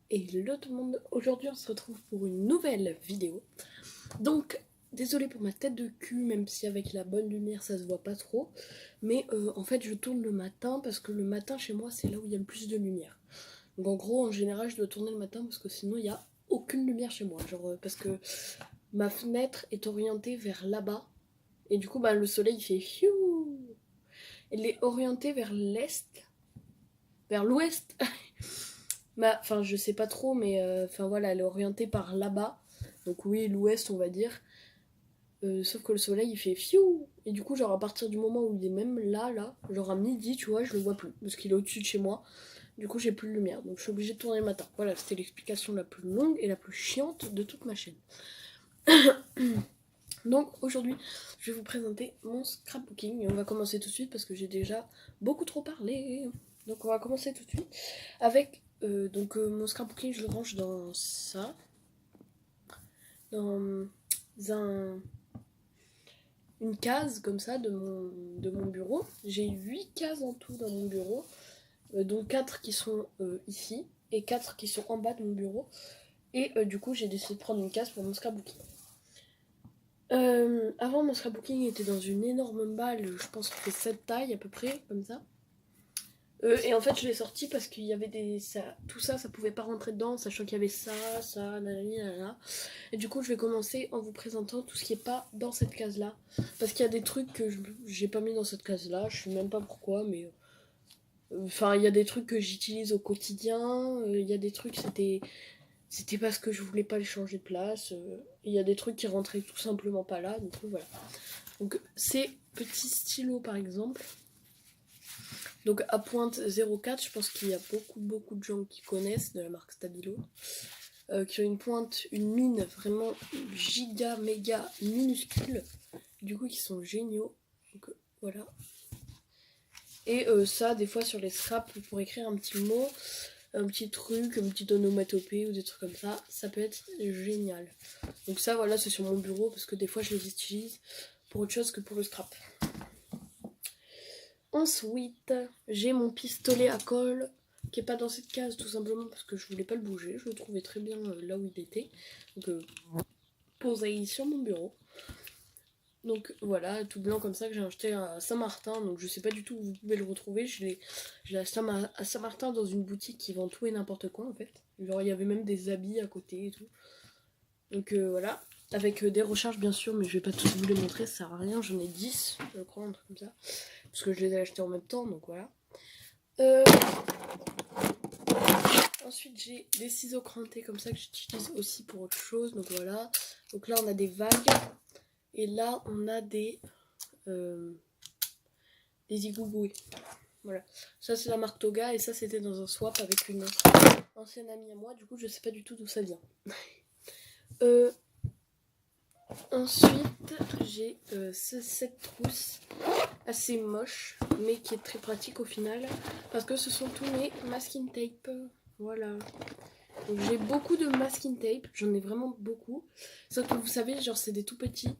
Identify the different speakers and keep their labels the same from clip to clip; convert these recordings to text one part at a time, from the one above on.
Speaker 1: Hello tout le monde, aujourd'hui on se retrouve pour une nouvelle vidéo. Donc désolé pour ma tête de cul, même si avec la bonne lumière ça se voit pas trop. Mais en fait je tourne le matin parce que le matin chez moi c'est là où il y a le plus de lumière. Donc en gros en général je dois tourner le matin parce que sinon il n'y a aucune lumière chez moi. Genre parce que ma fenêtre est orientée vers là-bas. Et du coup bah, le soleil il fait fiou. Elle est orientée vers l'est, vers l'ouest. Bah, enfin, je sais pas trop, mais enfin voilà, elle est orientée par là-bas. Donc oui, l'ouest, on va dire. Sauf que le soleil, il fait fiou. Et du coup, genre à partir du moment où il est même là, genre à midi, tu vois, je le vois plus. Parce qu'il est au-dessus de chez moi. Du coup, j'ai plus de lumière. Donc je suis obligée de tourner le matin. Voilà, c'était l'explication la plus longue et la plus chiante de toute ma chaîne. Donc aujourd'hui, je vais vous présenter mon scrapbooking. Et on va commencer tout de suite parce que j'ai déjà beaucoup trop parlé. Donc on va commencer tout de suite avec mon scrapbooking, je le range dans ça, dans une case comme ça de mon bureau. J'ai 8 cases en tout dans mon bureau, dont 4 qui sont ici et 4 qui sont en bas de mon bureau. Et du coup, j'ai décidé de prendre une case pour mon scrapbooking. Avant, mon scrapbooking était dans une énorme balle, je pense que c'est cette taille à peu près, comme ça. Et en fait, je l'ai sorti parce qu'il y avait tout ça, ça pouvait pas rentrer dedans, sachant qu'il y avait ça, nanani, nanana. Et du coup, je vais commencer en vous présentant tout ce qui est pas dans cette case-là. Parce qu'il y a des trucs que j'ai pas mis dans cette case-là, je sais même pas pourquoi, mais. Enfin, il y a des trucs que j'utilise au quotidien, il y a des trucs, c'était parce que je voulais pas les changer de place. Il y a des trucs qui rentraient tout simplement pas là, donc voilà. Donc, ces petits stylos par exemple. Donc à pointe 04, je pense qu'il y a beaucoup de gens qui connaissent de la marque Stabilo, qui ont une pointe, une mine vraiment giga méga minuscule, du coup qui sont géniaux. Donc voilà. Et ça, des fois sur les scraps, pour écrire un petit mot, un petit truc, une petite onomatopée ou des trucs comme ça peut être génial. Donc ça, voilà, c'est sur mon bureau parce que des fois je les utilise pour autre chose que pour le scrap. Ensuite, j'ai mon pistolet à colle qui est pas dans cette case tout simplement parce que je voulais pas le bouger. Je le trouvais très bien là où il était. Donc posé sur mon bureau. Donc voilà, tout blanc comme ça que j'ai acheté à Saint-Martin. Donc je sais pas du tout où vous pouvez le retrouver. Je l'ai acheté à Saint-Martin dans une boutique qui vend tout et n'importe quoi en fait. Genre il y avait même des habits à côté et tout. Donc voilà. Avec des recharges bien sûr, mais je vais pas tous vous les montrer, ça sert à rien. J'en ai 10, je crois, un truc comme ça. Parce que je les ai achetés en même temps, donc voilà. Ensuite j'ai des ciseaux crantés comme ça que j'utilise aussi pour autre chose. Donc voilà. Donc là on a des vagues. Et là on a des igougouis. Voilà. Ça c'est la marque Toga et ça c'était dans un swap avec une ancienne amie à moi. Du coup je sais pas du tout d'où ça vient. Ensuite j'ai cette trousse assez moche mais qui est très pratique au final parce que ce sont tous mes masking tape. Voilà. Donc j'ai beaucoup de masking tape, j'en ai vraiment beaucoup. Sauf que vous savez, genre c'est des tout petits.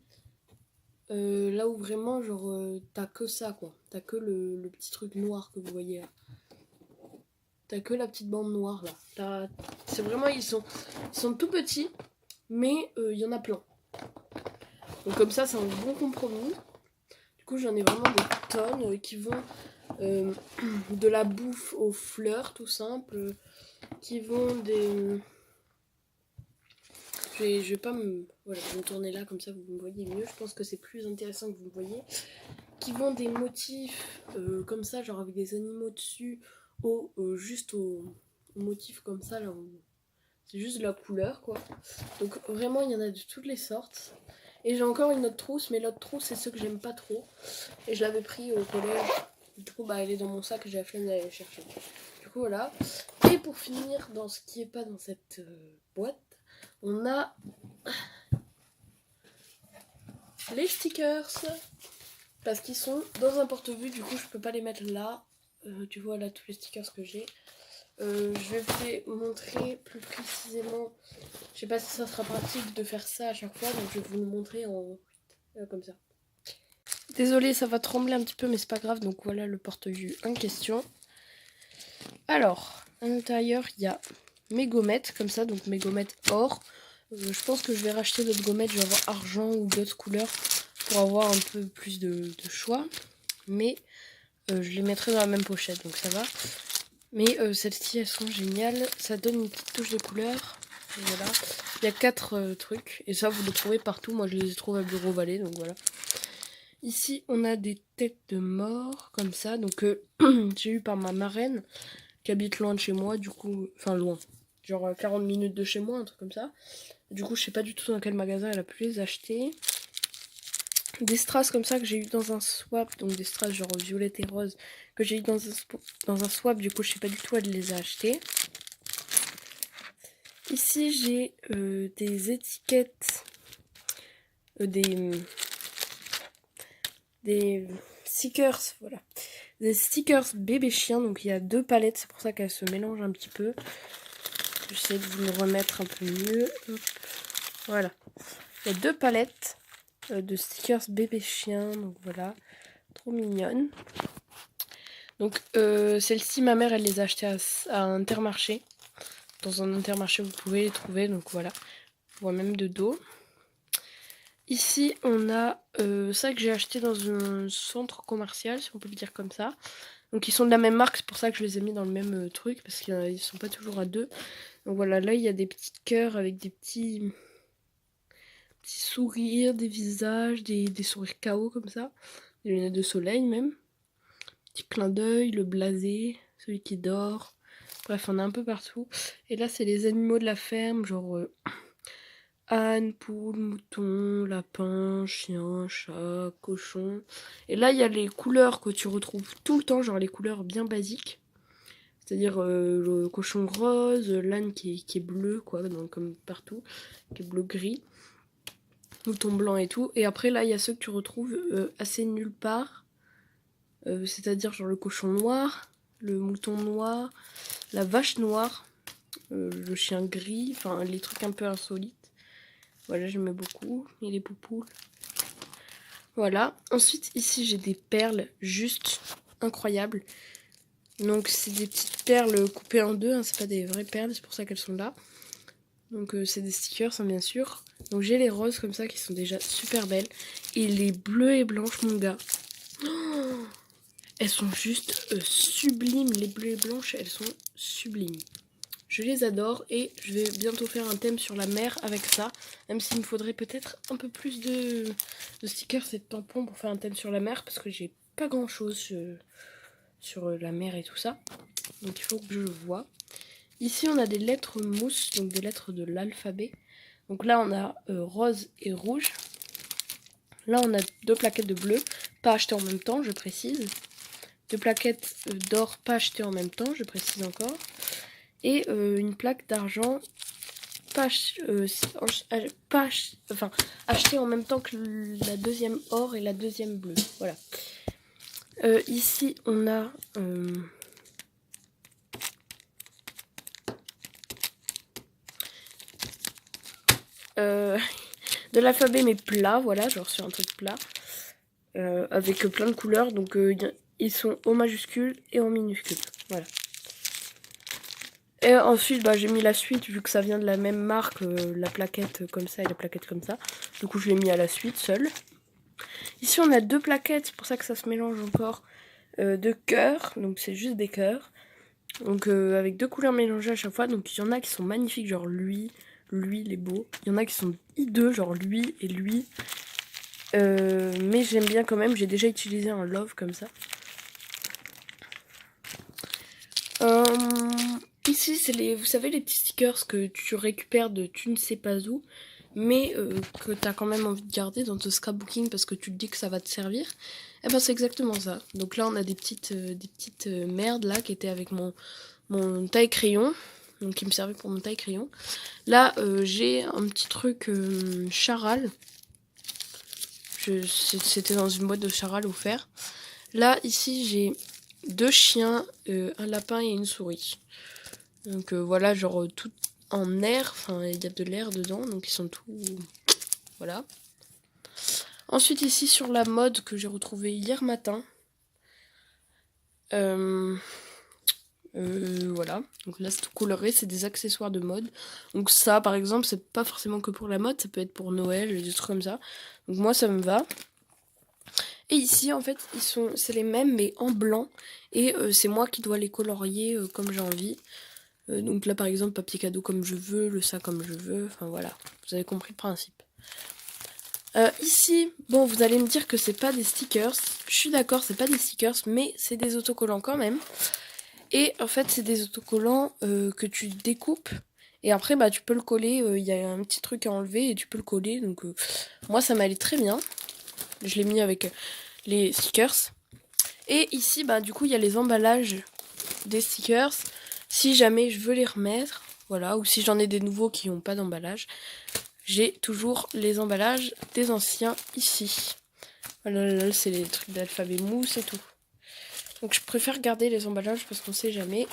Speaker 1: Là où vraiment, genre, t'as que ça quoi. T'as que le petit truc noir que vous voyez là. T'as que la petite bande noire là. C'est vraiment, ils sont tout petits, mais il y en a plein. Donc comme ça, c'est un bon compromis. Du coup, j'en ai vraiment des tonnes qui vont de la bouffe aux fleurs, tout simple. Qui vont des... Je vais pas me... Voilà, je vais me tourner là, comme ça vous me voyez mieux. Je pense que c'est plus intéressant que vous me voyez. Qui vont des motifs comme ça, genre avec des animaux dessus, juste aux motifs comme ça, là. C'est juste de la couleur, quoi. Donc vraiment, il y en a de toutes les sortes. Et j'ai encore une autre trousse, mais l'autre trousse, c'est ceux que j'aime pas trop. Et je l'avais pris au collège. Du coup, bah, elle est dans mon sac et j'ai la flemme d'aller la chercher. Du coup, voilà. Et pour finir, dans ce qui est pas dans cette boîte, on a les stickers. Parce qu'ils sont dans un porte-vue, du coup, je peux pas les mettre là. Tu vois là tous les stickers que j'ai. Je vais vous montrer plus précisément. Je sais pas si ça sera pratique de faire ça à chaque fois, donc je vais vous le montrer en comme ça. Désolée, ça va trembler un petit peu, mais c'est pas grave. Donc voilà le porte-vue en question. Alors, à l'intérieur, il y a mes gommettes comme ça, donc mes gommettes or. Je pense que je vais racheter d'autres gommettes genre argent ou d'autres couleurs pour avoir un peu plus de choix. Mais je les mettrai dans la même pochette, donc ça va. Mais celles-ci, elles sont géniales. Ça donne une petite touche de couleur. Et voilà. Il y a 4 trucs. Et ça, vous les trouvez partout. Moi, je les trouve à Bureau Vallée, donc voilà. Ici, on a des têtes de mort, comme ça. Donc, j'ai eu par ma marraine, qui habite loin de chez moi, du coup... Enfin, loin. Genre 40 minutes de chez moi, un truc comme ça. Du coup, je sais pas du tout dans quel magasin elle a pu les acheter. Des strass comme ça que j'ai eu dans un swap, donc des strass genre violette et rose, que j'ai eu dans un swap, du coup, je sais pas du tout où elle les a achetés. Ici, j'ai des étiquettes, des stickers, voilà. Des stickers bébé chien, donc il y a 2 palettes, c'est pour ça qu'elles se mélangent un petit peu. J'essaie de vous le remettre un peu mieux. Hop. Voilà. Il y a 2 palettes de stickers bébé chien, donc voilà. Trop mignonne. Donc celles-ci, ma mère, elle les a achetées à Intermarché. Dans un Intermarché, vous pouvez les trouver, donc voilà. On voit même de dos. Ici, on a ça que j'ai acheté dans un centre commercial, si on peut le dire comme ça. Donc ils sont de la même marque, c'est pour ça que je les ai mis dans le même truc, parce qu'ils sont pas toujours à 2. Donc voilà, là il y a des petits cœurs avec des petits sourires, des visages, des sourires KO comme ça. Des lunettes de soleil même. Petit clin d'œil, le blasé, celui qui dort. Bref, on a un peu partout. Et là, c'est les animaux de la ferme, genre âne, poule, mouton, lapin, chien, chat, cochon. Et là, il y a les couleurs que tu retrouves tout le temps, genre les couleurs bien basiques. C'est-à-dire le cochon rose, l'âne qui est bleu, quoi, donc, comme partout, qui est bleu-gris. Mouton blanc et tout. Et après, là, il y a ceux que tu retrouves assez nulle part. C'est-à-dire genre le cochon noir, le mouton noir, la vache noire, le chien gris, enfin les trucs un peu insolites. Voilà, j'aimais beaucoup. Et les poupoules. Voilà. Ensuite, ici, j'ai des perles juste incroyables. Donc, c'est des petites perles coupées en deux. Hein, c'est pas des vraies perles, c'est pour ça qu'elles sont là. Donc, c'est des stickers, hein, bien sûr. Donc, j'ai les roses comme ça qui sont déjà super belles. Et les bleues et blanches, mon gars. Oh, elles sont juste sublimes. Les bleues et blanches, elles sont sublimes. Je les adore et je vais bientôt faire un thème sur la mer avec ça. Même s'il me faudrait peut-être un peu plus de stickers et de tampons pour faire un thème sur la mer. Parce que j'ai pas grand chose sur la mer et tout ça. Donc il faut que je le vois. Ici on a des lettres mousse, donc des lettres de l'alphabet. Donc là on a rose et rouge. Là on a 2 plaquettes de bleu, pas achetées en même temps, je précise. 2 plaquettes d'or, pas achetées en même temps, je précise encore. Et une plaque d'argent achetée en même temps que la deuxième or et la deuxième bleue. Voilà. Ici, on a de l'alphabet mais plat, voilà, genre sur un truc plat, avec plein de couleurs. Donc ils sont au majuscule et en minuscule. Voilà. Et ensuite, bah, j'ai mis la suite, vu que ça vient de la même marque, la plaquette comme ça et la plaquette comme ça. Du coup, je l'ai mis à la suite, seule. Ici, on a 2 plaquettes, c'est pour ça que ça se mélange encore, de cœurs. Donc, c'est juste des cœurs. Donc, avec 2 couleurs mélangées à chaque fois. Donc, il y en a qui sont magnifiques, genre lui, il est beau. Il y en a qui sont hideux, genre lui et lui. Mais j'aime bien quand même, j'ai déjà utilisé un love comme ça. Ici, c'est vous savez, les petits stickers que tu récupères de tu ne sais pas où, mais que tu as quand même envie de garder dans ton scrapbooking parce que tu te dis que ça va te servir. Et ben c'est exactement ça. Donc là, on a des petites merdes là qui étaient avec mon taille-crayon, donc qui me servait pour mon taille-crayon. Là, j'ai un petit truc charal. C'était dans une boîte de charal offert. Là, ici, j'ai 2 chiens, un lapin et une souris. Donc voilà, genre tout en air, enfin il y a de l'air dedans, donc ils sont tout... Voilà. Ensuite ici sur la mode que j'ai retrouvé hier matin. Voilà, donc là c'est tout coloré, c'est des accessoires de mode. Donc ça par exemple c'est pas forcément que pour la mode, ça peut être pour Noël, des trucs comme ça. Donc moi ça me va. Et ici en fait c'est les mêmes mais en blanc. Et c'est moi qui dois les colorier comme j'ai envie. Donc là par exemple papier cadeau comme je veux, le sac comme je veux, enfin voilà, vous avez compris le principe. Ici, bon vous allez me dire que c'est pas des stickers, je suis d'accord c'est pas des stickers mais c'est des autocollants quand même. Et en fait c'est des autocollants que tu découpes et après bah tu peux le coller, il y a un petit truc à enlever et tu peux le coller, donc moi ça m'allait très bien. Je l'ai mis avec les stickers. Et ici bah du coup il y a les emballages des stickers. Si jamais je veux les remettre, voilà, ou si j'en ai des nouveaux qui n'ont pas d'emballage, j'ai toujours les emballages des anciens ici. Voilà, là c'est les trucs d'alphabet mousse et tout. Donc je préfère garder les emballages parce qu'on sait jamais.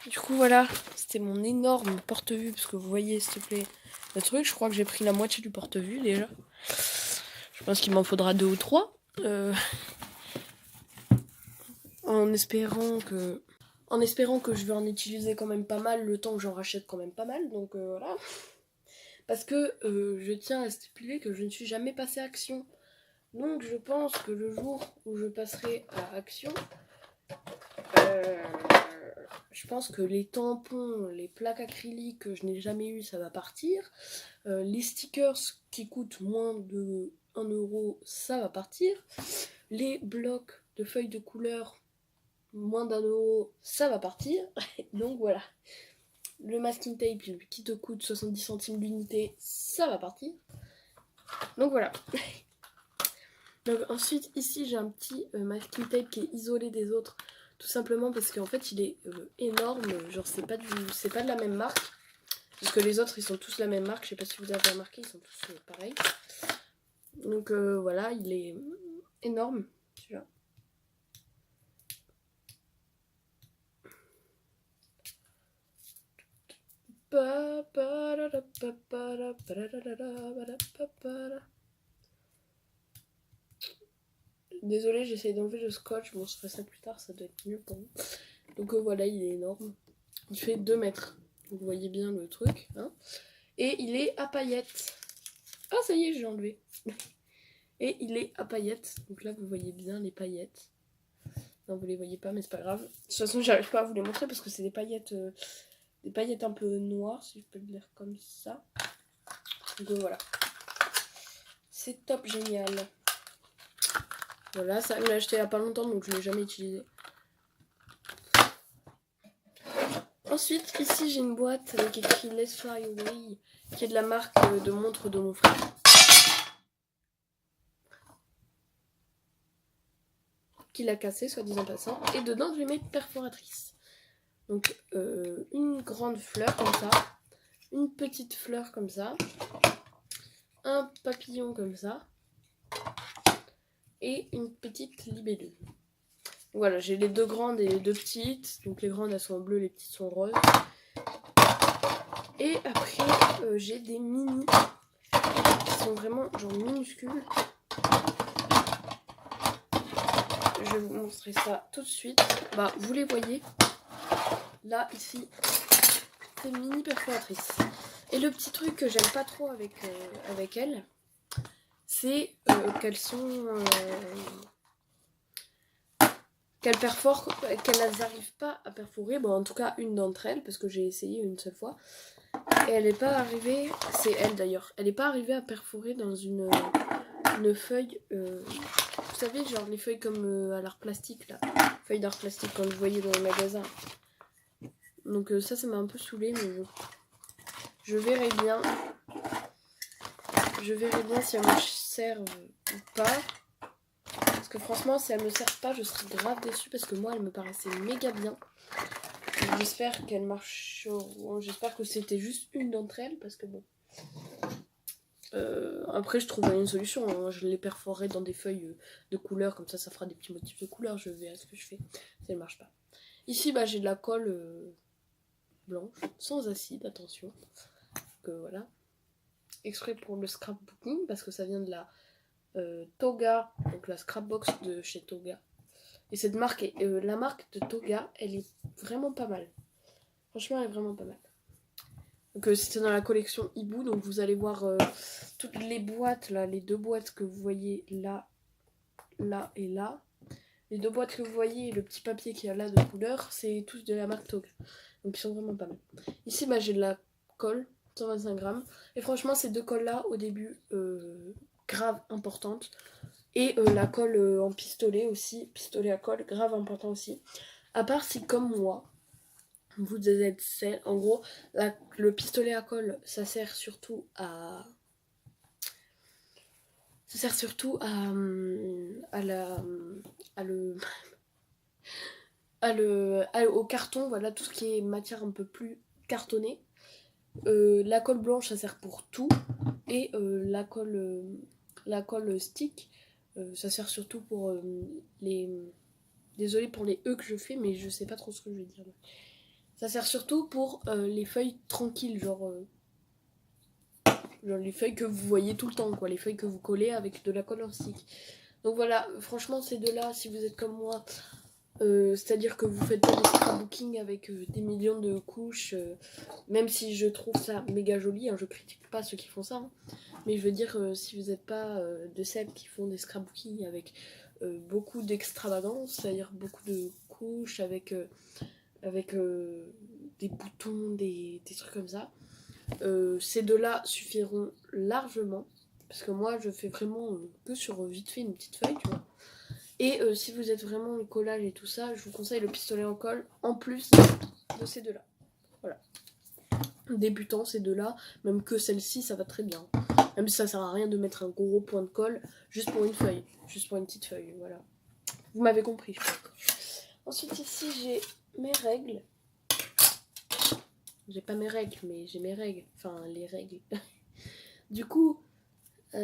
Speaker 1: Du coup voilà, c'était mon énorme porte-vue, parce que vous voyez s'il te plaît le truc, je crois que j'ai pris la moitié du porte-vue déjà. Je pense qu'il m'en faudra 2 ou 3. En espérant que je vais en utiliser quand même pas mal, le temps que j'en rachète quand même pas mal, donc voilà. Parce que je tiens à stipuler que je ne suis jamais passée à Action. Donc je pense que le jour où je passerai à Action, je pense que les tampons, les plaques acryliques que je n'ai jamais eu, ça va partir. Les stickers qui coûtent moins de 1 euro, ça va partir. Les blocs de feuilles de couleur, moins d'1 euro, ça va partir. Donc voilà. Le masking tape qui te coûte 70 centimes l'unité, ça va partir. Donc voilà. Donc ensuite ici j'ai un petit masking tape qui est isolé des autres, tout simplement parce qu'en fait il est énorme, genre c'est pas de la même marque, parce que les autres ils sont tous la même marque, je sais pas si vous avez remarqué, ils sont tous pareils. Donc voilà, il est énorme, tu vois. Désolée, j'essaie d'enlever le scotch, bon je ferai ça plus tard, ça doit être mieux pour vous. Donc voilà, il est énorme. Il fait 2 mètres. Vous voyez bien le truc. Hein, et il est à paillettes. Ah ça y est, j'ai enlevé. Et il est à paillettes. Donc là vous voyez bien les paillettes. Non vous les voyez pas mais c'est pas grave. De toute façon j'arrive pas à vous les montrer parce que c'est des paillettes un peu noires, si je peux le dire comme ça. Donc voilà. C'est top génial. Voilà, ça je l'ai acheté il y a pas longtemps donc je l'ai jamais utilisé. Ensuite, ici j'ai une boîte avec écrit Let's Fly Away, qui est de la marque de montre de mon frère. Qui l'a cassé, soit disant passant. Et dedans, j'ai mes perforatrices. Donc, une grande fleur comme ça, une petite fleur comme ça, un papillon comme ça, et une petite libellule. Voilà, j'ai les 2 grandes et les 2 petites. Donc les grandes elles sont en bleu, les petites sont roses. Et après j'ai des mini qui sont vraiment genre minuscules. Je vais vous montrer ça tout de suite. Bah vous les voyez là ici, ces mini perforatrices. Et le petit truc que j'aime pas trop avec elles, c'est qu'elles sont qu'elles perforent, qu'elles n'arrivent pas à perforer. Bon, en tout cas une d'entre elles, parce que j'ai essayé une seule fois. Et elle n'est pas arrivée, c'est elle d'ailleurs, elle n'est pas arrivée à perforer dans une feuille, vous savez, genre les feuilles comme à l'art plastique là, feuilles d'art plastique comme vous voyez dans le magasin. Donc ça m'a un peu saoulée, mais je verrai bien. Je verrai bien si elles me servent ou pas. Parce que franchement, si elles me servent pas, je serais grave déçue parce que moi, elles me paraissaient méga bien. J'espère qu'elles marcheront. J'espère que c'était juste une d'entre elles parce que bon. Après, je trouverai une solution. Hein. Je les perforerai dans des feuilles de couleur, comme ça fera des petits motifs de couleur. Je verrai ce que je fais si elle marche pas. Ici, bah, j'ai de la colle blanche, sans acide, attention. Donc voilà. Exprès pour le scrapbooking, parce que ça vient de la Toga, donc la scrapbox de chez Toga. Et cette marque, la marque de Toga, elle est vraiment pas mal. Franchement, elle est vraiment pas mal. Donc c'était dans la collection Hibou, donc vous allez voir toutes les boîtes là, les 2 boîtes que vous voyez là, là et là. Les 2 boîtes que vous voyez et le petit papier qu'il y a là de couleur, c'est tous de la marque Toga. Donc ils sont vraiment pas mal. Ici j'ai de la colle, 125 grammes. Et franchement ces 2 colles là au début, grave importante. Et la colle en pistolet aussi, pistolet à colle, grave important aussi. À part si comme moi, vous êtes celle, en gros, le pistolet à colle, ça sert surtout à... Ça sert surtout à au carton, voilà, tout ce qui est matière un peu plus cartonnée. La colle blanche, ça sert pour tout. Et la colle stick, ça sert surtout pour les... Désolée pour les E que je fais, mais je sais pas trop ce que je vais dire. Ça sert surtout pour les feuilles tranquilles, genre les feuilles que vous voyez tout le temps, quoi, les feuilles que vous collez avec de la colle en stick. Donc voilà, franchement ces 2-là, si vous êtes comme moi, c'est-à-dire que vous faites pas des scrapbooking avec des millions de couches, même si je trouve ça méga joli, hein, je critique pas ceux qui font ça, hein, mais je veux dire, si vous n'êtes pas de celles qui font des scrapbooking avec beaucoup d'extravagance, c'est-à-dire beaucoup de couches avec des boutons, des trucs comme ça, ces 2-là suffiront largement, parce que moi je fais vraiment que sur vite fait une petite feuille, tu vois. Et si vous êtes vraiment le collage et tout ça, je vous conseille le pistolet en colle en plus de ces 2-là. Voilà. Débutant, ces 2-là, même que celle-ci, ça va très bien. Même si ça sert à rien de mettre un gros point de colle juste pour une feuille, juste pour une petite feuille, voilà. Vous m'avez compris, je crois. Ensuite ici j'ai mes règles. J'ai pas mes règles, mais j'ai mes règles. Enfin, les règles. Du coup, là,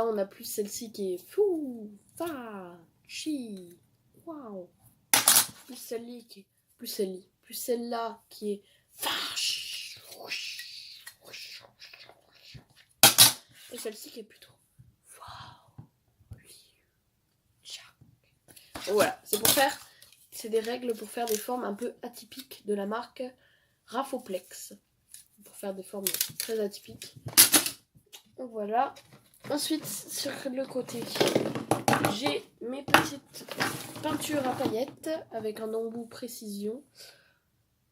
Speaker 1: on a plus celle-ci qui est fou, fa, chi, waouh. Plus celle-là qui est plus celle-là qui est vache. Et celle-ci qui est plutôt waouh. Voilà, c'est des règles pour faire des formes un peu atypiques de la marque Rafoplex. Pour faire des formes très atypiques. Donc voilà. Ensuite, sur le côté, j'ai mes petites peintures à paillettes avec un embout précision.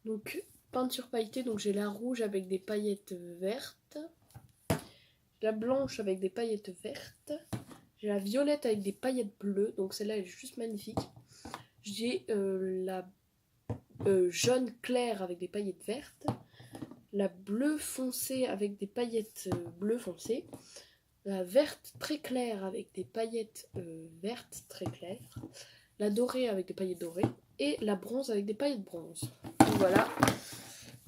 Speaker 1: Donc, peinture pailletée. Donc, j'ai la rouge avec des paillettes vertes. La blanche avec des paillettes vertes. J'ai la violette avec des paillettes bleues. Donc, celle-là, elle est juste magnifique. J'ai la jaune clair avec des paillettes vertes. La bleue foncée avec des paillettes bleu foncé. La verte très claire avec des paillettes vertes très claires. La dorée avec des paillettes dorées. Et la bronze avec des paillettes bronze. Donc voilà.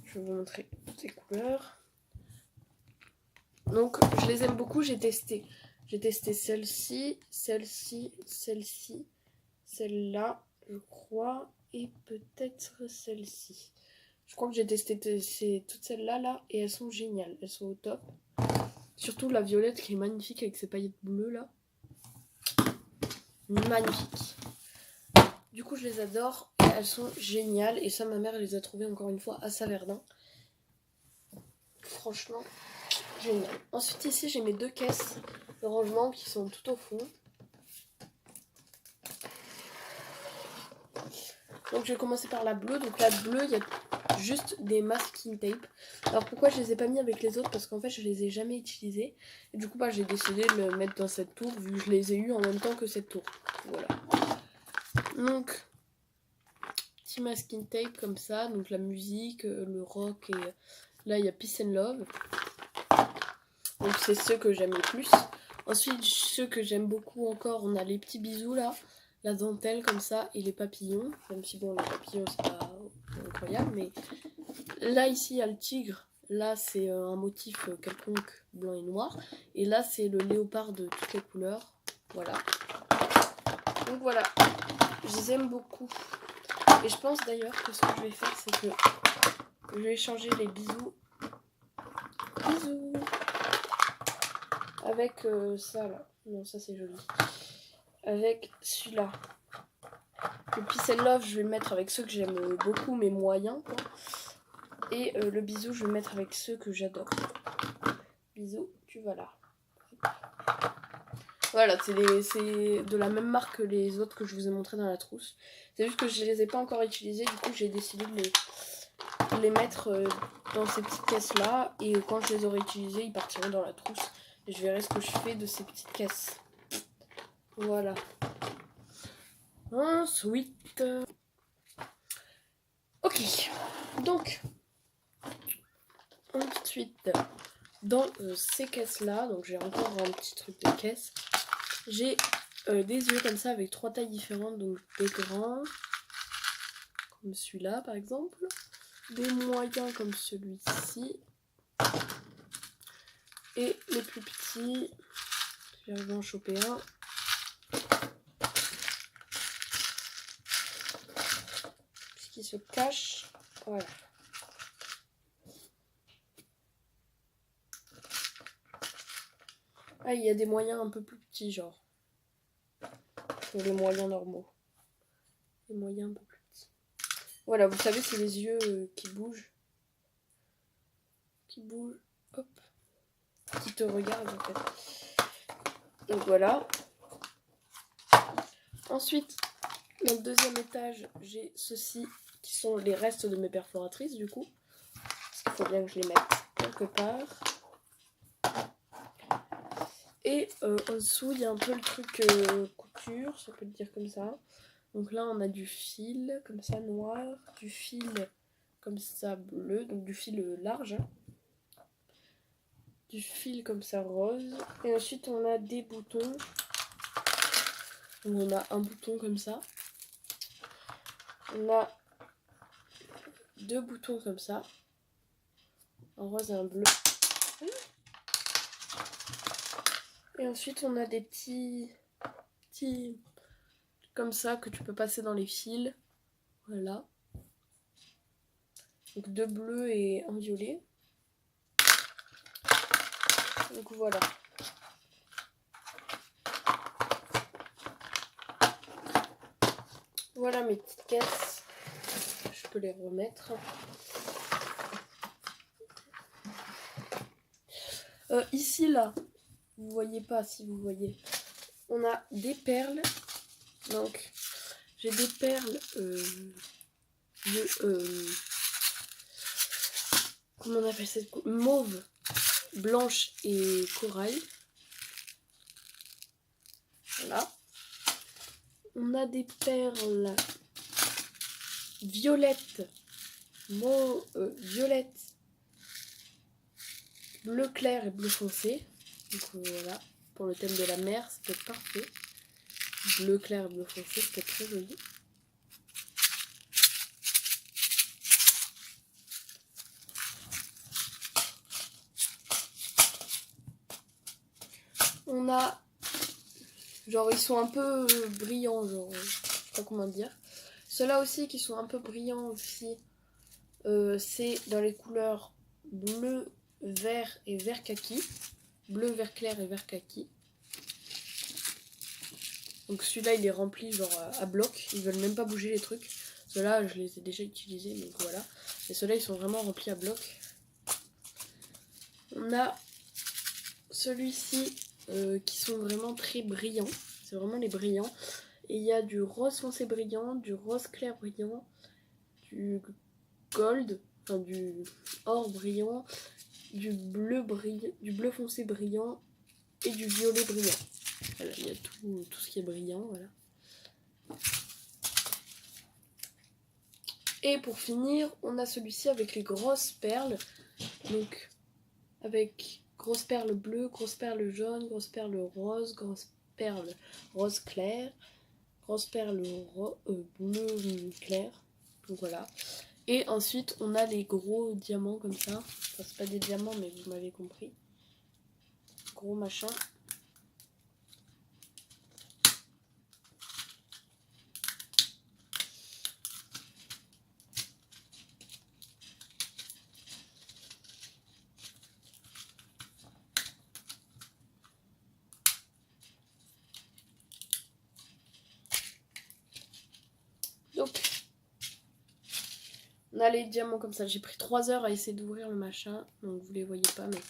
Speaker 1: Je vais vous montrer toutes ces couleurs. Donc je les aime beaucoup. J'ai testé celle-ci, celle-ci, celle-ci, celle-là, je crois. Et peut-être celle-ci. Je crois que j'ai testé toutes celles-là là, et elles sont géniales. Elles sont au top. Surtout la violette qui est magnifique avec ses paillettes bleues là. Magnifique. Du coup je les adore. Elles sont géniales. Et ça ma mère les a trouvées encore une fois à Saverdun. Franchement génial. Ensuite ici j'ai mes 2 caisses de rangement qui sont tout au fond. Donc je vais commencer par la bleue. Donc la bleue il y a juste des masking tape. Alors pourquoi je les ai pas mis avec les autres? Parce qu'en fait je les ai jamais utilisés. Et du coup j'ai décidé de le mettre dans cette tour vu que je les ai eu en même temps que cette tour. Voilà. Donc petit masking tape comme ça. Donc la musique, le rock et là il y a Peace and Love. Donc c'est ceux que j'aime le plus. Ensuite ceux que j'aime beaucoup encore, on a les petits bisous là. La dentelle comme ça et les papillons. Même si bon les papillons c'est pas incroyable mais... Là, ici, il y a le tigre. Là, c'est un motif quelconque, blanc et noir. Et là, c'est le léopard de toutes les couleurs. Voilà. Donc voilà. Je les aime beaucoup. Et je pense d'ailleurs que ce que je vais faire, c'est que je vais changer les bisous. Bisous. Avec ça, là. Non, ça, c'est joli. avec celui-là. Le Peace and Love, je vais le mettre avec ceux que j'aime beaucoup, mais moyens, quoi. Et le bisou, je vais le mettre avec ceux que j'adore. Bisou, tu vas là. Voilà, c'est de la même marque que les autres que je vous ai montré dans la trousse. C'est juste que je les ai pas encore utilisés, du coup j'ai décidé de les mettre dans ces petites caisses là. Et quand je les aurai utilisés, ils partiront dans la trousse. Et je verrai ce que je fais de ces petites caisses. Voilà. Ensuite... Ok, donc... Ensuite, dans ces caisses là, donc j'ai encore un petit truc de caisse. J'ai des yeux comme ça avec 3 tailles différentes, donc des grands, comme celui-là par exemple, des moyens comme celui-ci, et les plus petits, je vais en choper un. Puisqu'il se cache, voilà. Ah, il y a des moyens un peu plus petits, genre. Que les moyens normaux. Les moyens un peu plus petits. Voilà, vous savez, c'est les yeux qui bougent. Qui bougent, hop. Qui te regardent, en fait. Donc voilà. Ensuite, dans le deuxième étage, j'ai ceux-ci, qui sont les restes de mes perforatrices, du coup. Parce qu'il faut bien que je les mette quelque part. Et en dessous, il y a un peu le truc couture, si on peut le dire comme ça. Donc là, on a du fil, comme ça, noir. Du fil, comme ça, bleu. Donc du fil large. Hein. Du fil, comme ça, rose. Et ensuite, on a des boutons. Donc, on a un bouton comme ça. On a 2 boutons comme ça. Un rose et un bleu. Et ensuite, on a des petits comme ça que tu peux passer dans les fils. Voilà. Donc 2 bleus et un violet. Donc voilà. Voilà mes petites caisses. Je peux les remettre. Ici, là, vous voyez pas, si vous voyez, on a des perles. Donc, j'ai des perles comment on appelle cette couleur, mauve, blanche et corail. Voilà. On a des perles violettes, violette, bleu clair et bleu foncé. Donc voilà, pour le thème de la mer, c'était parfait. Bleu clair et bleu foncé, c'était très joli. On a, genre ils sont un peu brillants, genre, je sais pas comment dire. Ceux-là aussi qui sont un peu brillants aussi, c'est dans les couleurs bleu, vert et vert kaki. Bleu, vert clair et vert kaki. Donc celui-là il est rempli genre à bloc, ils veulent même pas bouger les trucs. Ceux-là je les ai déjà utilisés, donc voilà. Et ceux-là ils sont vraiment remplis à bloc. On a celui-ci qui sont vraiment très brillants. C'est vraiment les brillants. Et il y a du rose foncé brillant, du rose clair brillant, du gold, enfin du or brillant, du bleu foncé brillant et du violet brillant. Voilà, il y a tout ce qui est brillant, voilà. Et pour finir, on a celui-ci avec les grosses perles. Donc avec grosses perles bleues, grosses perles jaunes, grosses perles roses, grosses perles rose clair, grosses perles bleu clair. Donc voilà. Et ensuite, on a les gros diamants comme ça. Enfin, c'est pas des diamants, mais vous m'avez compris. Gros machin. on a les diamants comme ça. J'ai pris 3 heures à essayer d'ouvrir le machin. Donc vous les voyez pas, mais...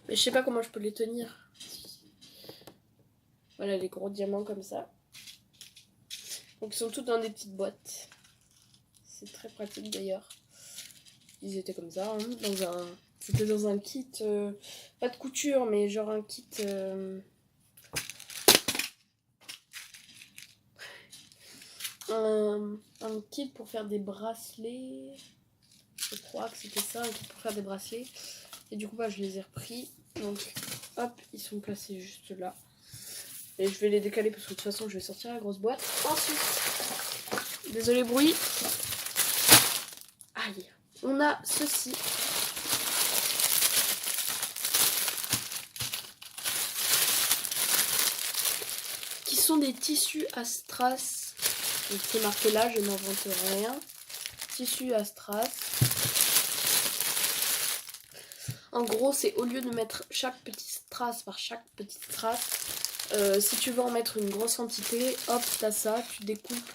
Speaker 1: mais je sais pas comment je peux les tenir. Voilà les gros diamants comme ça. Donc ils sont tous dans des petites boîtes. C'est très pratique d'ailleurs. Ils étaient comme ça, hein, c'était dans un kit, pas de couture, mais genre un kit... un kit pour faire des bracelets. Je crois que c'était ça, un kit pour faire des bracelets. Et du coup, bah, je les ai repris. Donc, hop, ils sont placés juste là. Et je vais les décaler parce que de toute façon, je vais sortir la grosse boîte. Ensuite, désolé bruit. Aïe, on a ceci. Qui sont des tissus à strass. Donc, c'est marqué là, je n'invente rien. Tissu à strass. En gros, c'est au lieu de mettre chaque petite strass par chaque petite strass, si tu veux en mettre une grosse quantité, hop, t'as ça, tu découpes.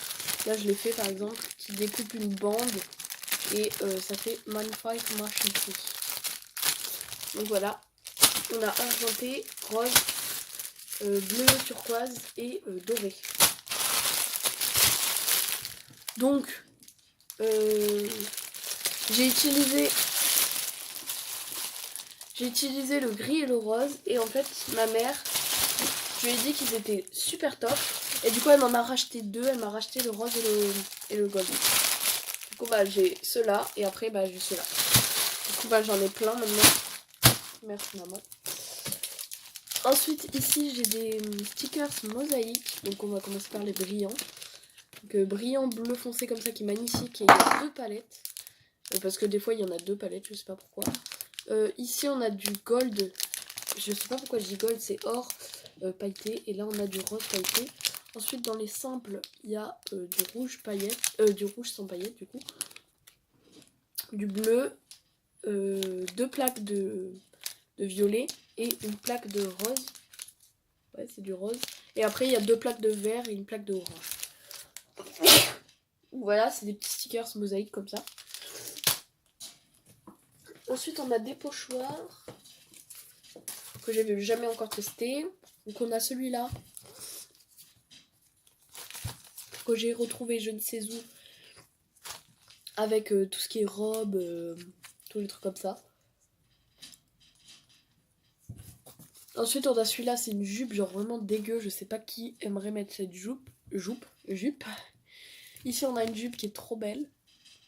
Speaker 1: Là, je l'ai fait par exemple, tu découpes une bande et ça fait magnifique machin. Donc voilà, on a argenté, rose, bleu, turquoise et doré. Donc, j'ai utilisé le gris et le rose. Et en fait, ma mère, je lui ai dit qu'ils étaient super top. Et du coup, elle m'en a racheté 2. Elle m'a racheté le rose et le gold. Du coup, bah, j'ai ceux-là. Et après, bah, j'ai ceux-là. Du coup, bah, j'en ai plein maintenant. Merci, maman. Ensuite, ici, j'ai des stickers mosaïques. Donc, on va commencer par les brillants. Donc, brillant bleu foncé comme ça qui est magnifique. Et il y a 2 palettes. Parce que des fois, il y en a 2 palettes. Je sais pas pourquoi. Ici, on a du gold. Je sais pas pourquoi je dis gold. C'est or pailleté. Et là, on a du rose pailleté. Ensuite, dans les simples, il y a du rouge paillette. Du rouge sans paillettes, du coup. Du bleu. 2 plaques de violet. Et une plaque de rose. Ouais, c'est du rose. Et après, il y a 2 plaques de vert et une plaque de orange. Voilà, c'est des petits stickers mosaïques comme ça. Ensuite, on a des pochoirs que j'avais jamais encore testé. Donc, on a celui-là que j'ai retrouvé je ne sais où avec tout ce qui est robe, tous les trucs comme ça. Ensuite, on a celui-là, c'est une jupe, genre vraiment dégueu. Je sais pas qui aimerait mettre cette jupe. Ici, on a une jupe qui est trop belle.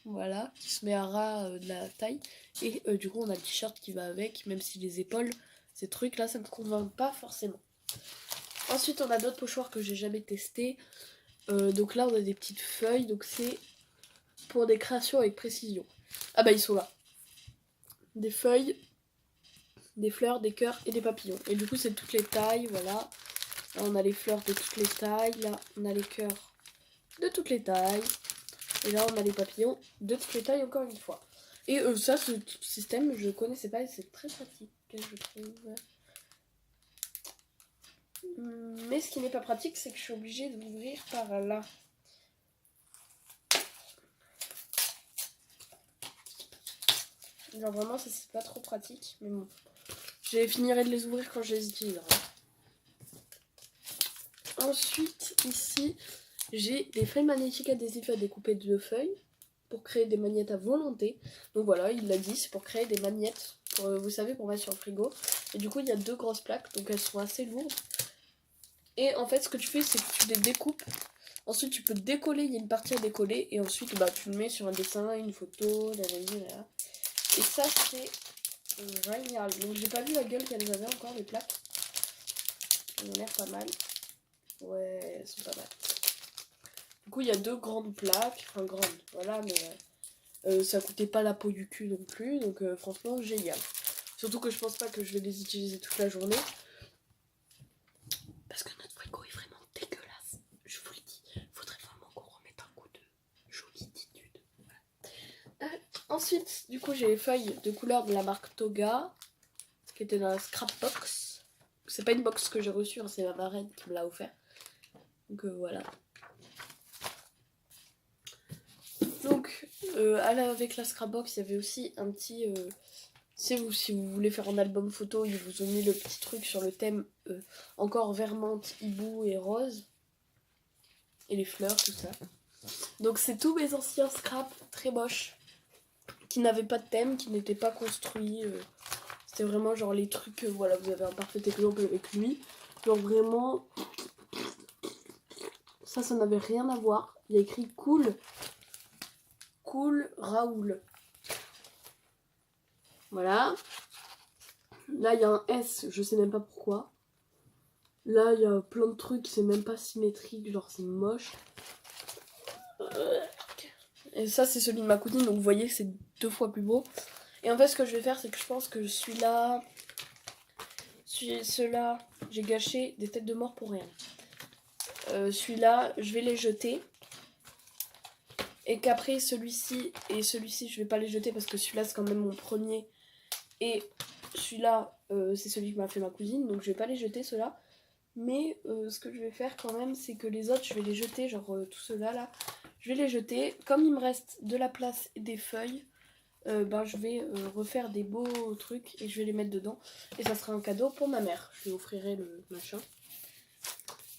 Speaker 1: Voilà, qui se met à ras de la taille. Et du coup, on a le t-shirt qui va avec, même si les épaules, ces trucs-là, ça me convainc pas forcément. Ensuite, on a d'autres pochoirs que j'ai jamais testés. Donc là, on a des petites feuilles. Donc c'est pour des créations avec précision. Ah bah, ils sont là. Des feuilles, des fleurs, des cœurs et des papillons. Et du coup, c'est de toutes les tailles, voilà. Là, on a les fleurs de toutes les tailles. Là, on a les cœurs de toutes les tailles. Et là, on a les papillons de toutes les tailles, encore une fois. Et ça, ce système, je connaissais pas et c'est très pratique, je trouve. Mais ce qui n'est pas pratique, c'est que je suis obligée de l'ouvrir par là. Genre vraiment, ça c'est pas trop pratique, mais bon. Je finirai de les ouvrir quand je les utiliserai. Ensuite, ici, j'ai des feuilles magnétiques adhésives à découper de 2 feuilles pour créer des magnettes à volonté. Donc voilà, il l'a dit, c'est pour créer des magnettes, pour, vous savez, pour mettre sur le frigo. Et du coup, il y a 2 grosses plaques, donc elles sont assez lourdes. Et en fait, ce que tu fais, c'est que tu les découpes. Ensuite, tu peux décoller, il y a une partie à décoller. Et ensuite, bah, tu le mets sur un dessin, une photo, là. Et ça, c'est génial. Donc, j'ai pas vu la gueule qu'elles avaient encore, les plaques. Elles ont l'air pas mal. Ouais, elles sont pas mal. Du coup, il y a 2 grandes plaques. Enfin, grandes, voilà, mais ça coûtait pas la peau du cul non plus. Donc, franchement, génial. Surtout que je pense pas que je vais les utiliser toute la journée. Parce que notre frigo est vraiment dégueulasse. Je vous le dis. Faudrait vraiment qu'on remette un coup de jolitude. Voilà. Ensuite, du coup, j'ai les feuilles de couleur de la marque Toga. Qui était dans la scrapbox. C'est pas une box que j'ai reçue, hein, c'est ma marraine qui me l'a offert. Donc voilà. Donc avec la scrapbox il y avait aussi un petit... si vous voulez faire un album photo, ils vous ont mis le petit truc sur le thème encore vert menthe, hibou et rose. Et les fleurs, tout ça. Donc c'est tous mes anciens scraps très moches. Qui n'avaient pas de thème, qui n'étaient pas construits. C'était vraiment genre les trucs... voilà, vous avez un parfait exemple avec lui. Genre vraiment... Ça n'avait rien à voir. Il y a écrit cool Raoul. Voilà. Là, il y a un S, je sais même pas pourquoi. Là, il y a plein de trucs, c'est même pas symétrique, genre c'est moche. Et ça, c'est celui de ma cousine, donc vous voyez que c'est 2 fois plus beau. Et en fait, ce que je vais faire, c'est que je pense que celui-là, j'ai gâché des têtes de mort pour rien. Celui-là, je vais les jeter. Et qu'après, celui-ci et celui-ci, je vais pas les jeter parce que celui-là, c'est quand même mon premier. Et celui-là, c'est celui que m'a fait ma cousine, donc je vais pas les jeter, ceux-là. Mais ce que je vais faire quand même, c'est que les autres, je vais les jeter, genre tout ceux-là, là. Je vais les jeter. Comme il me reste de la place et des feuilles, je vais refaire des beaux trucs et je vais les mettre dedans. Et ça sera un cadeau pour ma mère. Je lui offrirai le machin.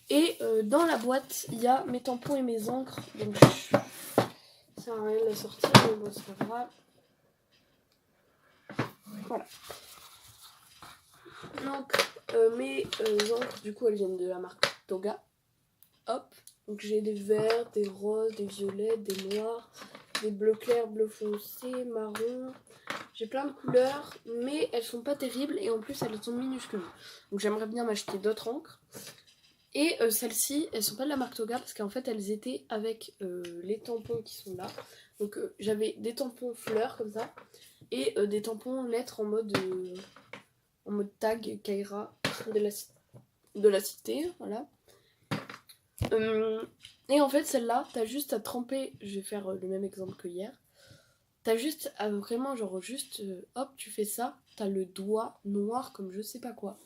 Speaker 1: Et dans la boîte, il y a mes tampons et mes encres. Donc ça sert à rien de la sortir, mais bon, c'est pas grave. Voilà. Donc mes encres, du coup, elles viennent de la marque Toga. Hop. Donc j'ai des verts, des roses, des violets, des noirs, des bleus clairs, bleu foncé, marron. J'ai plein de couleurs, mais elles sont pas terribles et en plus elles sont minuscules. Donc j'aimerais bien m'acheter d'autres encres. Et celles-ci, elles sont pas de la marque Toga parce qu'en fait elles étaient avec les tampons qui sont là. Donc j'avais des tampons fleurs comme ça et des tampons lettres en mode tag Kaira de la cité, voilà. Et en fait celle-là, t'as juste à tremper, je vais faire le même exemple que hier. T'as juste à vraiment genre juste hop tu fais ça, t'as le doigt noir comme je sais pas quoi.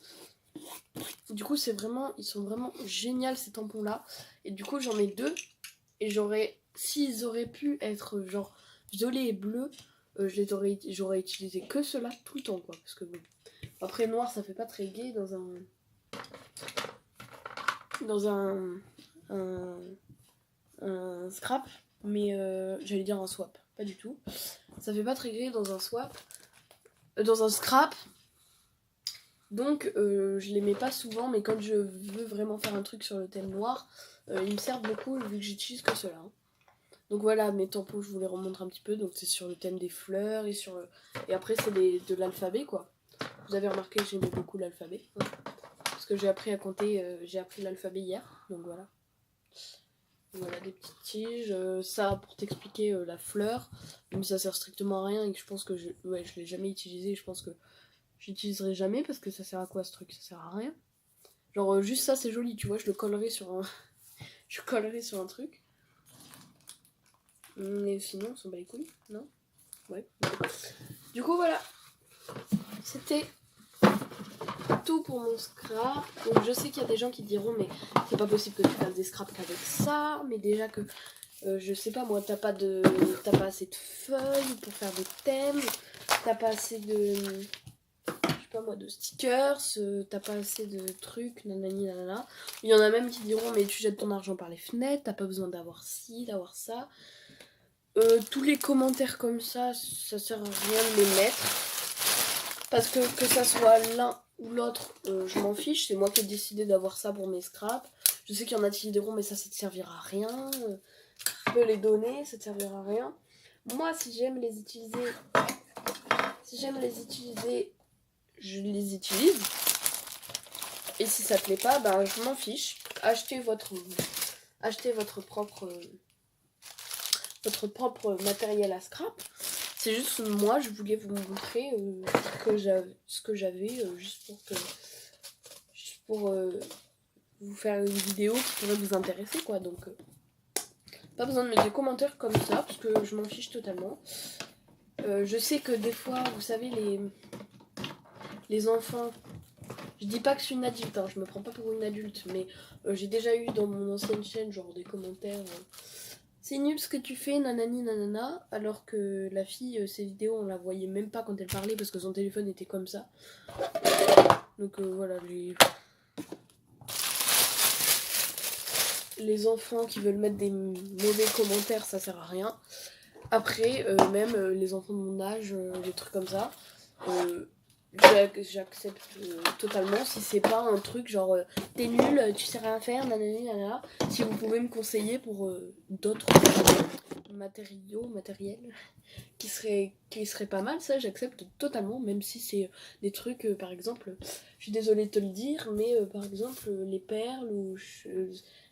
Speaker 1: Du coup c'est vraiment, ils sont vraiment géniaux ces tampons là. Et du coup j'en ai 2 et s'ils auraient pu être genre violet et bleu, j'aurais utilisé que ceux-là tout le temps quoi. Parce que bon, après noir ça fait pas très gai dans un scrap, mais j'allais dire un swap, pas du tout. Ça fait pas très gai dans un swap, dans un scrap. Donc je les mets pas souvent, mais quand je veux vraiment faire un truc sur le thème noir, ils me servent beaucoup vu que j'utilise que ceux-là. Donc voilà, mes tampons, je vous les remontre un petit peu. Donc c'est sur le thème des fleurs et après c'est de l'alphabet quoi. Vous avez remarqué que j'aimais beaucoup l'alphabet. Hein, parce que j'ai appris à compter, j'ai appris l'alphabet hier. Donc voilà. Voilà des petites tiges. Ça pour t'expliquer la fleur. Mais ça sert strictement à rien et que je pense que je l'ai jamais utilisé. Je pense que j'utiliserai jamais parce que ça sert à quoi ce truc? Ça sert à rien. Genre juste ça c'est joli, tu vois, je le collerai sur un... je collerai sur un truc. Mais sinon on s'en bat les couilles, non? Ouais. Du coup voilà. C'était tout pour mon scrap. Donc je sais qu'il y a des gens qui diront mais c'est pas possible que tu fasses des scraps qu'avec ça. Mais déjà que je sais pas moi, t'as pas assez de feuilles pour faire des thèmes. T'as pas assez de... pas moi, de stickers, t'as pas assez de trucs, nanani nanana. Il y en a même qui diront mais tu jettes ton argent par les fenêtres, t'as pas besoin d'avoir ci, d'avoir ça. Tous les commentaires comme ça sert à rien de les mettre. Parce que ça soit l'un ou l'autre, je m'en fiche, c'est moi qui ai décidé d'avoir ça pour mes scraps. Je sais qu'il y en a qui diront mais ça te servira à rien, tu peux les donner, ça te servira à rien. Moi si j'aime les utiliser, je les utilise. Et si ça te plaît pas, ben je m'en fiche. Achetez votre propre matériel à scrap. C'est juste moi, je voulais vous montrer ce que j'avais juste pour vous faire une vidéo qui pourrait vous intéresser quoi. Donc pas besoin de mettre des commentaires comme ça parce que je m'en fiche totalement. Je sais que des fois, vous savez, les enfants, je dis pas que je suis une adulte, hein, je me prends pas pour une adulte, mais j'ai déjà eu dans mon ancienne chaîne genre des commentaires c'est nul ce que tu fais, nanani nanana, alors que la fille, ses vidéos, on la voyait même pas quand elle parlait parce que son téléphone était comme ça. Donc voilà, les enfants qui veulent mettre des mauvais commentaires, ça sert à rien. Après, même les enfants de mon âge, des trucs comme ça, j'accepte totalement si c'est pas un truc genre t'es nul, tu sais rien faire, nanani nanana. Si vous pouvez me conseiller pour d'autres matériels qui seraient pas mal, ça j'accepte totalement, même si c'est des trucs, par exemple, je suis désolée de te le dire, mais par exemple les perles ou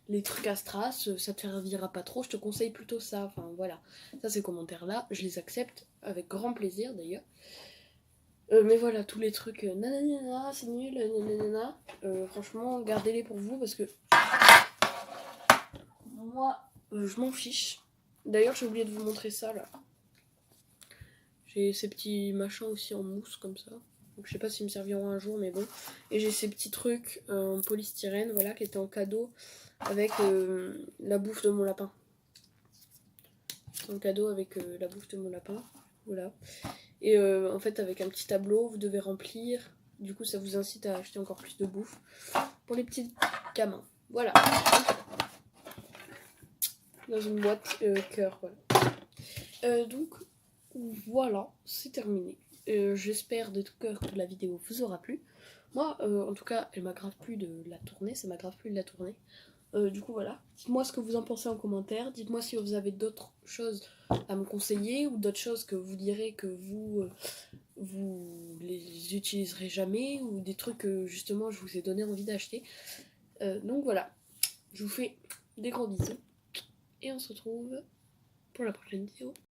Speaker 1: les trucs à strass, ça te servira pas trop, je te conseille plutôt ça, enfin voilà. Ça ces commentaires là, je les accepte avec grand plaisir d'ailleurs. Mais voilà, tous les trucs nanana, c'est nul, nanana, franchement, gardez-les pour vous parce que moi, je m'en fiche. D'ailleurs, j'ai oublié de vous montrer ça là. J'ai ces petits machins aussi en mousse comme ça. Donc je sais pas s'ils me serviront un jour, mais bon. Et j'ai ces petits trucs en polystyrène, voilà, qui étaient en cadeau avec la bouffe de mon lapin. C'est un cadeau avec la bouffe de mon lapin, voilà. Et en fait, avec un petit tableau, vous devez remplir. Du coup, ça vous incite à acheter encore plus de bouffe pour les petits gamins. Voilà. Dans une boîte cœur, voilà. Donc, voilà, c'est terminé. J'espère de tout cœur que la vidéo vous aura plu. Moi, en tout cas, elle m'a grave plu de la tourner, ça m'a grave plu de la tourner. Du coup, voilà. Dites-moi ce que vous en pensez en commentaire. Dites-moi si vous avez d'autres choses à me conseiller ou d'autres choses que vous direz que vous les utiliserez jamais ou des trucs que justement je vous ai donné envie d'acheter. Donc voilà, je vous fais des gros bisous et on se retrouve pour la prochaine vidéo.